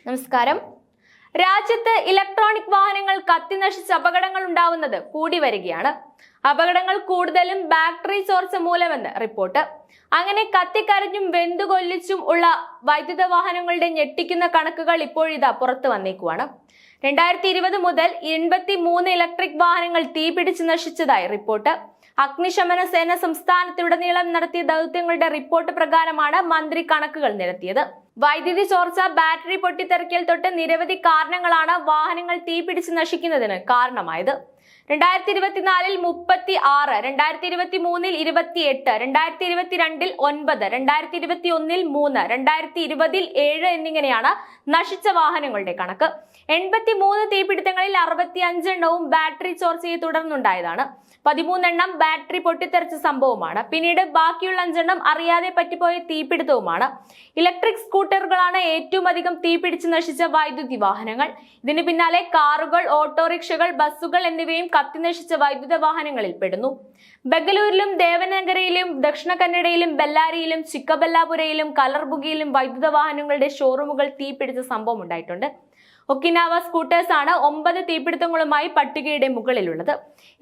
നമസ്കാരം. രാജ്യത്ത് ഇലക്ട്രോണിക് വാഹനങ്ങൾ കത്തിനശിച്ച് അപകടങ്ങൾ ഉണ്ടാവുന്നത് കൂടി വരികയാണ്. അപകടങ്ങൾ കൂടുതലും ബാറ്ററി ചോർച്ച മൂലമെന്ന് റിപ്പോർട്ട്. അങ്ങനെ കത്തിക്കരിഞ്ഞും വെന്തുകൊല്ലിച്ചും ഉള്ള വൈദ്യുത വാഹനങ്ങളുടെ ഞെട്ടിക്കുന്ന കണക്കുകൾ ഇപ്പോഴിതാ പുറത്തു വന്നേക്കുവാണ്. 2020 മുതൽ 83 ഇലക്ട്രിക് വാഹനങ്ങൾ തീപിടിച്ച് നശിച്ചതായി റിപ്പോർട്ട്. അഗ്നിശമന സേന സംസ്ഥാനത്തുടനീളം നടത്തിയ ദൗത്യങ്ങളുടെ റിപ്പോർട്ട് പ്രകാരമാണ് മന്ത്രി കണക്കുകൾ നിരത്തിയത്. വൈദ്യുതി ചോർച്ച, ബാറ്ററി പൊട്ടിത്തെറിക്കൽ തൊട്ട് നിരവധി കാരണങ്ങളാണ് വാഹനങ്ങൾ തീപിടിച്ച് നശിക്കുന്നതിന് കാരണമായത്. 2024 36, 2023 28, 2022 9, 2021 3, 2020 7 എന്നിങ്ങനെയാണ് നശിച്ച വാഹനങ്ങളുടെ കണക്ക്. 83 തീപിടുത്തങ്ങളിൽ 65 എണ്ണവും ബാറ്ററി ചോർച്ചയെ തുടർന്നുണ്ടായതാണ്. 13 എണ്ണം ബാറ്ററി പൊട്ടിത്തെറിച്ച സംഭവമാണ്. പിന്നീട് ബാക്കിയുള്ള 5 എണ്ണം അറിയാതെ പറ്റിപ്പോയ തീപിടുത്തവുമാണ്. ഇലക്ട്രിക് സ്കൂട്ടറുകളാണ് ഏറ്റവും അധികം തീപിടിച്ച് നശിച്ച വൈദ്യുതി വാഹനങ്ങൾ. ഇതിന് പിന്നാലെ കാറുകൾ, ഓട്ടോറിക്ഷകൾ, ബസ്സുകൾ എന്നിവയും കത്തിനശിച്ച വൈദ്യുത വാഹനങ്ങളിൽ പെടുന്നു. ബംഗളൂരിലും ദേവനഗരയിലും ദക്ഷിണ കന്നഡയിലും ബെല്ലാരിയിലും ചിക്കബല്ലാപുരയിലും കലർബുഗിയിലും വൈദ്യുത വാഹനങ്ങളുടെ ഷോറൂമുകൾ തീപിടിച്ച സംഭവം ഉണ്ടായിട്ടുണ്ട്. ഒക്കിനാവ സ്കൂട്ടേഴ്സ് ആണ് 9 തീപിടുത്തങ്ങളുമായി പട്ടികയുടെ മുകളിലുള്ളത്.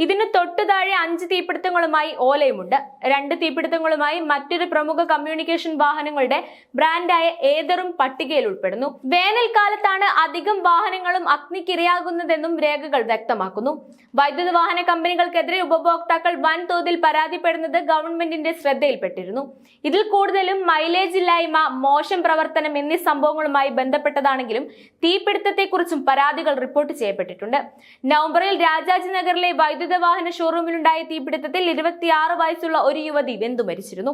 ഇതിന് തൊട്ടു താഴെ 5 തീപിടുത്തങ്ങളുമായി ഓലയുമുണ്ട്. 2 തീപിടുത്തങ്ങളുമായി മറ്റൊരു പ്രമുഖ കമ്മ്യൂണിക്കേഷൻ വാഹനങ്ങളുടെ ബ്രാൻഡായ ഏതറും പട്ടികയിൽ ഉൾപ്പെടുന്നു. വേനൽക്കാലത്താണ് അധികം വാഹനങ്ങളും അഗ്നിക്കിരയാകുന്നതെന്നും രേഖകൾ വ്യക്തമാക്കുന്നു. വൈദ്യുത വാഹന കമ്പനികൾക്കെതിരെ ഉപഭോക്താക്കൾ വൻതോതിൽ പരാതിപ്പെടുന്നത് ഗവൺമെന്റിന്റെ ശ്രദ്ധയിൽപ്പെട്ടിരുന്നു. ഇതിൽ കൂടുതലും മൈലേജ് ഇല്ലായ്മ, മോശം പ്രവർത്തനം എന്നീ സംഭവങ്ങളുമായി ബന്ധപ്പെട്ടതാണെങ്കിലും തീപിടുത്തത്തെക്കുറിച്ചും പരാതികൾ റിപ്പോർട്ട് ചെയ്യപ്പെട്ടിട്ടുണ്ട്. നവംബറിൽ രാജാജിനഗറിലെ വൈദ്യുത വാഹന ഷോറൂമിലുണ്ടായ തീപിടുത്തത്തിൽ 26 വയസ്സുള്ള ഒരു യുവതി വെന്തു മരിച്ചിരുന്നു.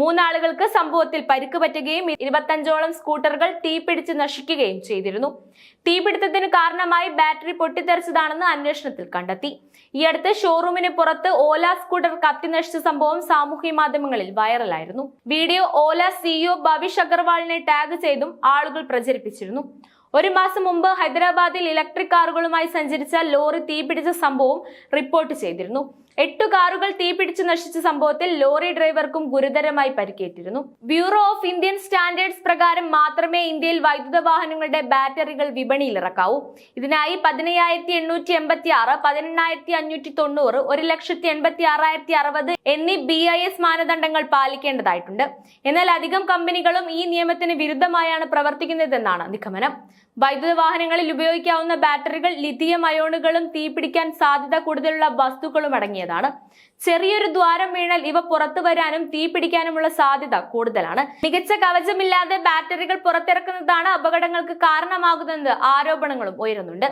3 ആളുകൾക്ക് സംഭവത്തിൽ പരിക്ക് പറ്റുകയും 25ഓളം സ്കൂട്ടറുകൾ തീപിടിച്ച് നശിക്കുകയും ചെയ്തിരുന്നു. തീപിടുത്തത്തിന് കാരണമായി ബാറ്ററി പൊട്ടിത്തെറിച്ചതാണെന്ന് അന്വേഷണത്തിൽ കണ്ടെത്തി. ഈ അടുത്ത് ഷോറൂമിന് പുറത്ത് ഓല സ്കൂട്ടർ കത്തി നശിച്ച സംഭവം സാമൂഹ്യ മാധ്യമങ്ങളിൽ വൈറലായിരുന്നു. വീഡിയോ ഓല സിഇഒ ഭവിഷ് അഗർവാളിനെ ടാഗ് ചെയ്തും ആളുകൾ പ്രചരിപ്പിച്ചിരുന്നു. 1 മാസം മുമ്പ് ഹൈദരാബാദിൽ ഇലക്ട്രിക് കാറുകളുമായി സഞ്ചരിച്ച ലോറി തീപിടിച്ച സംഭവം റിപ്പോർട്ട് ചെയ്തിരുന്നു. 8 കാറുകൾ തീപിടിച്ച് നശിച്ച സംഭവത്തിൽ ലോറി ഡ്രൈവർക്കും ഗുരുതരമായി പരിക്കേറ്റിരുന്നു. ബ്യൂറോ ഓഫ് ഇന്ത്യൻ സ്റ്റാൻഡേർഡ്സ് പ്രകാരം മാത്രമേ ഇന്ത്യയിൽ വൈദ്യുത വാഹനങ്ങളുടെ ബാറ്ററികൾ വിപണിയിൽ ഇറക്കാവൂ. ഇതിനായി 15,886, 18,590, 1,86,060 എന്നീ BIS മാനദണ്ഡങ്ങൾ പാലിക്കേണ്ടതായിട്ടുണ്ട്. എന്നാൽ അധികം കമ്പനികളും ഈ നിയമത്തിന് വിരുദ്ധമായാണ് പ്രവർത്തിക്കുന്നതെന്നാണ് നിഗമനം. വൈദ്യുത വാഹനങ്ങളിൽ ഉപയോഗിക്കാവുന്ന ബാറ്ററികൾ ലിഥിയം അയോണുകളും തീപിടിക്കാൻ സാധ്യത കൂടുതലുള്ള വസ്തുക്കളും അടങ്ങിയതാണ്. ചെറിയൊരു ദ്വാരം വീണാൽ ഇവ പുറത്തു വരാനും തീപിടിക്കാനുമുള്ള സാധ്യത കൂടുതലാണ്. മികച്ച കവചമില്ലാതെ ബാറ്ററികൾ പുറത്തിറക്കുന്നതാണ് അപകടങ്ങൾക്ക് കാരണമാകുന്നത് ആരോപണങ്ങളും ഉയരുന്നുണ്ട്.